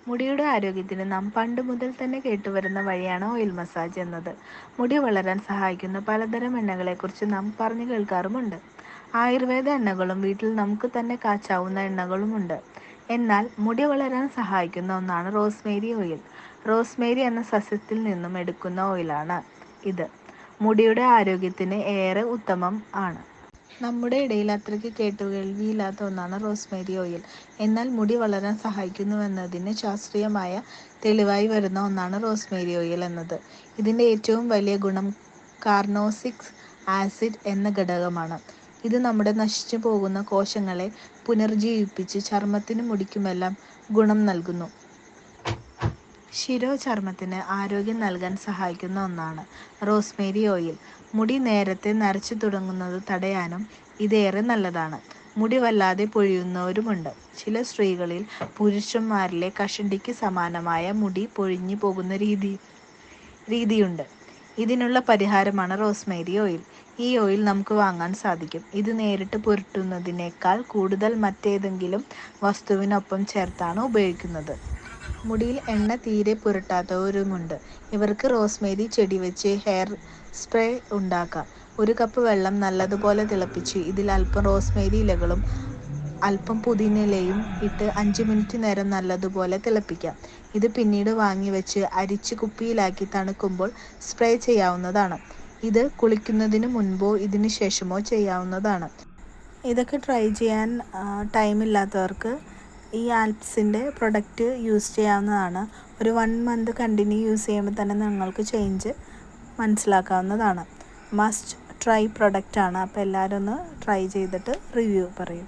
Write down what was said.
മുടിയുടെ ആരോഗ്യത്തിന് നാം പണ്ട് മുതൽ തന്നെ കേട്ടുവരുന്ന വഴിയാണ് ഓയിൽ മസാജ് എന്നത്. മുടി വളരാൻ സഹായിക്കുന്ന പലതരം എണ്ണകളെക്കുറിച്ച് നാം പറഞ്ഞു കേൾക്കാറുമുണ്ട്. ആയുർവേദ എണ്ണകളും വീട്ടിൽ നമുക്ക് തന്നെ കാച്ചാവുന്ന എണ്ണകളുമുണ്ട്. എന്നാൽ മുടി വളരാൻ സഹായിക്കുന്ന ഒന്നാണ് റോസ്മേരി ഓയിൽ. റോസ്മേരി എന്ന സസ്യത്തിൽ നിന്നും എടുക്കുന്ന ഓയിലാണ് ഇത്. മുടിയുടെ ആരോഗ്യത്തിന് ഏറെ ഉത്തമം ആണ്. നമ്മുടെ ഇടയിൽ അത്രയ്ക്ക് കേട്ടുകേൾവിയില്ലാത്ത ഒന്നാണ് റോസ്മേരി ഓയിൽ. എന്നാൽ മുടി വളരാൻ സഹായിക്കുന്നുവെന്നതിന് ശാസ്ത്രീയമായ തെളിവായി വരുന്ന ഒന്നാണ് റോസ്മേരി ഓയിൽ എന്നത്. ഇതിൻ്റെ ഏറ്റവും വലിയ ഗുണം കാർനോക്സിക് ആസിഡ് എന്ന ഘടകമാണ്. ഇത് നമ്മുടെ നശിച്ചു പോകുന്ന കോശങ്ങളെ പുനർജീവിപ്പിച്ച് ചർമ്മത്തിനും മുടിക്കുമെല്ലാം ഗുണം നൽകുന്നു. ശിരോചർമ്മത്തിന് ആരോഗ്യം നൽകാൻ സഹായിക്കുന്ന ഒന്നാണ് റോസ്മേരി ഓയിൽ. മുടി നേരത്തെ നരച്ചു തുടങ്ങുന്നത് തടയാനും ഇതേറെ നല്ലതാണ്. മുടി വല്ലാതെ പൊഴിയുന്നവരുമുണ്ട്. ചില സ്ത്രീകളിൽ പുരുഷന്മാരിലെ കഷണ്ടിക്ക് സമാനമായ മുടി പൊഴിഞ്ഞു പോകുന്ന രീതിയുണ്ട്. ഇതിനുള്ള പരിഹാരമാണ് റോസ്മേരി ഓയിൽ. ഈ ഓയിൽ നമുക്ക് വാങ്ങാൻ സാധിക്കും. ഇത് നേരിട്ട് പുരട്ടുന്നതിനേക്കാൾ കൂടുതൽ മറ്റേതെങ്കിലും വസ്തുവിനൊപ്പം ചേർത്താണ് ഉപയോഗിക്കുന്നത്. മുടിയിൽ എണ്ണ തീരെ പുരട്ടാത്തവരുമുണ്ട്. ഇവർക്ക് റോസ്മേരി ചെടി വെച്ച് ഹെയർ സ്പ്രേ ഉണ്ടാക്കാം. 1 കപ്പ് വെള്ളം നല്ലതുപോലെ തിളപ്പിച്ച് ഇതിൽ അല്പം റോസ്മേരി ഇലകളും അല്പം പുതിനയിലയും ഇട്ട് 5 മിനിറ്റ് നേരം നല്ലതുപോലെ തിളപ്പിക്കാം. ഇത് പിന്നീട് വാങ്ങി വെച്ച് അരിച്ച് കുപ്പിയിലാക്കി തണുക്കുമ്പോൾ സ്പ്രേ ചെയ്യാവുന്നതാണ്. ഇത് കുളിക്കുന്നതിന് മുൻപോ ഇതിന് ശേഷമോ ചെയ്യാവുന്നതാണ്. ഇതൊക്കെ ട്രൈ ചെയ്യാൻ ടൈമില്ലാത്തവർക്ക് ഈ ആൽപ്സിൻ്റെ പ്രൊഡക്റ്റ് യൂസ് ചെയ്യാവുന്നതാണ്. ഒരു 1 മന്ത് കണ്ടിന്യൂ യൂസ് ചെയ്യുമ്പോൾ തന്നെ നിങ്ങൾക്ക് ചേഞ്ച് മനസ്സിലാക്കാവുന്നതാണ്. മസ്റ്റ് ട്രൈ പ്രൊഡക്റ്റാണ്. അപ്പോൾ എല്ലാവരും ഒന്ന് ട്രൈ ചെയ്തിട്ട് റിവ്യൂ പറയും.